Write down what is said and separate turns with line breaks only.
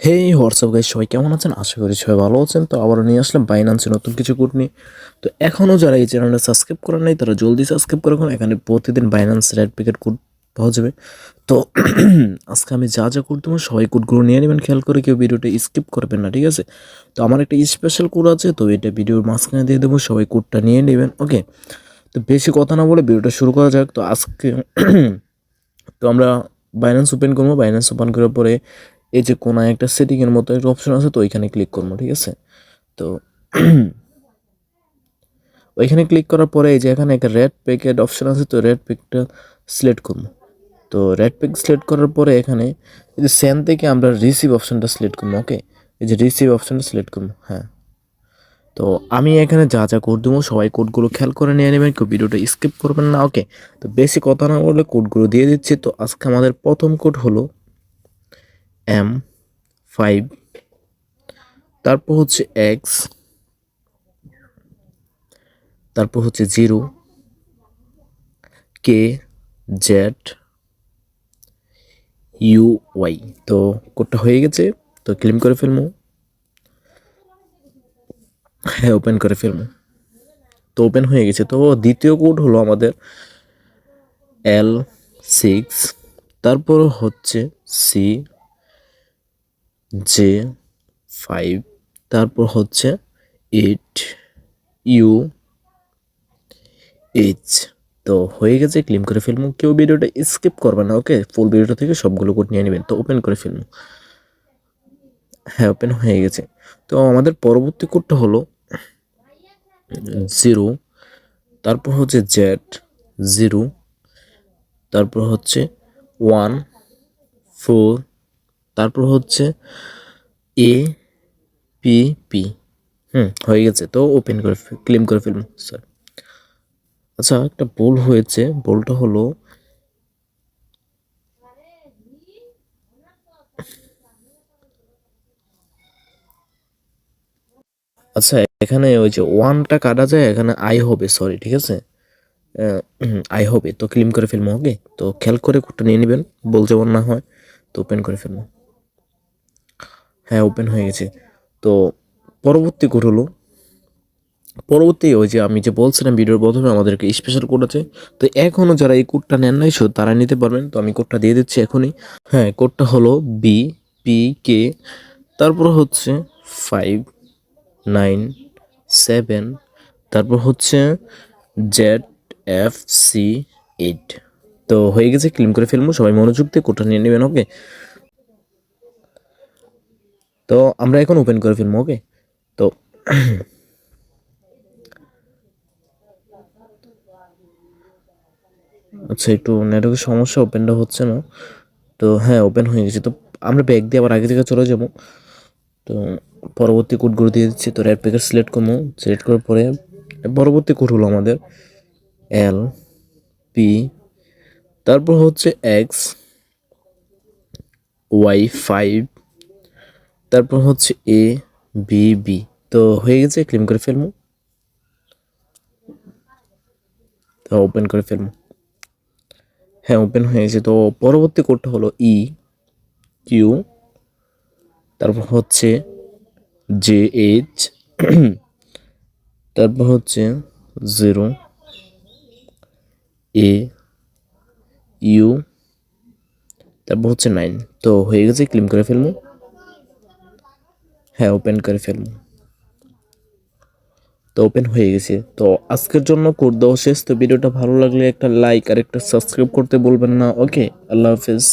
হেই WhatsApp guys, সবাই কেমন আছেন? আশা করি সবাই ভালো আছেন। তো আবারও নিয়ে আসলাম বাইন্যান্সে নতুন কিছু কোড নিয়ে। তো এখনও যারা এই চ্যানেলটা সাবস্ক্রাইব করেন নাই তারা জলদি সাবস্ক্রাইব করে রাখুন। এখানে প্রতিদিন বাইন্যান্স রেড পিকেট কোড পাওয়া যাবে। তো আজকে আমি যা যা কোড দেবো সবাই কোডগুলো নিয়ে নেবেন, খেয়াল করে কেউ ভিডিওটা স্কিপ করবেন না, ঠিক আছে? তো আমার একটা স্পেশাল কোড আছে, তো এটা ভিডিওর মাঝখানে দিয়ে দেবো, সবাই কোডটা নিয়ে নেবেন, ওকে? তো বেশি কথা না বলে ভিডিওটা শুরু করা যাক। তো আজকে তো আমরা বাইন্যান্স ওপেন করবো। বাইন্যান্স ওপেন করার পরে এই যে কোনায় একটা সেটিংয়ের মতো একটা অপশন আছে, তো ওইখানে ক্লিক করবো, ঠিক আছে? তো ওইখানে ক্লিক করার পরে এই যে এখানে একটা রেড প্যাকেট অপশন আছে, তো রেড প্যাকটা সিলেক্ট করবো। তো রেড প্যাক সিলেক্ট করার পরে এখানে এই যে সেন্ড থেকে আমরা রিসিভ অপশনটা সিলেক্ট করবো, ওকে? এই যে রিসিভ অপশনটা সিলেক্ট করবো, হ্যাঁ। তো আমি এখানে যা যা কোড দেবো সবাই কোডগুলো খেয়াল করে নিয়ে নেবেন, কেউ ভিডিওটা স্কিপ করবেন না, ওকে? তো বেশি কথা না বলে কোডগুলো দিয়ে দিচ্ছি। তো আজকে আমাদের প্রথম কোড হলো M5, তারপর হচ্ছে এক্স, তারপর হচ্ছে 0KZUY। তো কোডটা হয়ে গেছে, তো ক্লেম করে ফেলবো। হ্যাঁ, ওপেন করে ফেলবো। তো ওপেন হয়ে গেছে। তো দ্বিতীয় কোড হলো আমাদের L6, তারপর হচ্ছে CJ5, তারপর হচ্ছে 8UH। তো হয়ে গেছে, ক্লেম করে ফেলবো। কেউ ভিডিওটা স্কিপ করবে না, ওকে? ফুল ভিডিওটা থেকে সবগুলো কোড নিয়ে নেবেন। তো ওপেন করে ফেলবো। হ্যাঁ, ওপেন হয়ে গেছে। তো আমাদের পরবর্তী কোডটা হলো 0, তারপর হচ্ছে Z0, তারপর হচ্ছে 1 4, তারপর হচ্ছে APP। হয়ে গেছে। তো ওপেন করে ক্লেম করে ফেলবো, স্যার। আচ্ছা, একটা ভুল হয়েছে। ভুলটা হলো আচ্ছা, এখানে ওই যে ওয়ানটা কাটা যায়, এখানে আই হবে, সরি, ঠিক আছে? আই হবে। তো ক্লেম করে ফেলবো, ওকে? তো খেয়াল করে কোডটা নিয়ে নেবেন, বল যেমন না হয়। তো ওপেন করে ফেলবো। হ্যাঁ, ওপেন হয়ে গেছে। তো পরবর্তী কোড হলো ওই যে আমি যে বলছিলাম ভিডিওর প্রথমে আমাদেরকে স্পেশাল কোড আছে। তো এখনও যারা এই কোডটা নেন নাই তারা নিতে পারবেন। তো আমি কোডটা দিয়ে দিচ্ছি এখনই। হ্যাঁ, কোডটা হলো BPK, তারপর হচ্ছে 597, তারপর হচ্ছে ZFC8। তো হয়ে গেছে, ক্লেম করে ফেলবো। সবাই মনোযোগ দিয়ে কোডটা নিয়ে নেবেন, ওকে? তো আমরা এখন ওপেন করে ফেলবো, ওকে? তো আচ্ছা, একটু নেটওয়ার্কের সমস্যা, ওপেনটা হচ্ছে না। তো হ্যাঁ, ওপেন হয়ে গেছে। তো আমরা ব্যাক দিয়ে আবার আগে থেকে চলে যাব। তো পরবর্তী কোডগুলো দিয়ে দিচ্ছি। তো রেড প্যাকেট সিলেক্ট করবো। সিলেক্ট করার পরে পরবর্তী কোড হলো আমাদের LP, তারপর হচ্ছে XY5, তারপর হচ্ছে ABB। তো হয়ে গেছে, ক্লেম করে ফেলবো। তো ওপেন করে ফেলবো। হ্যাঁ, ওপেন হয়ে গেছে। তো পরবর্তী কোডটা হলো EQ, তারপর হচ্ছে JH, তারপর হচ্ছে 0AU, তারপর হচ্ছে 9। তো হয়ে গেছে, ক্লেম করে ফেলবো। হ্যাঁ, ওপেন করে ফেলবো। তো ওপেন হয়ে গেছে। তো আজকের জন্য কোড দেওয়া শেষ। তো ভিডিওটা ভালো লাগলে একটা লাইক আর একটা সাবস্ক্রাইব করতে বলবেন না, ওকে? আল্লাহ হাফেজ।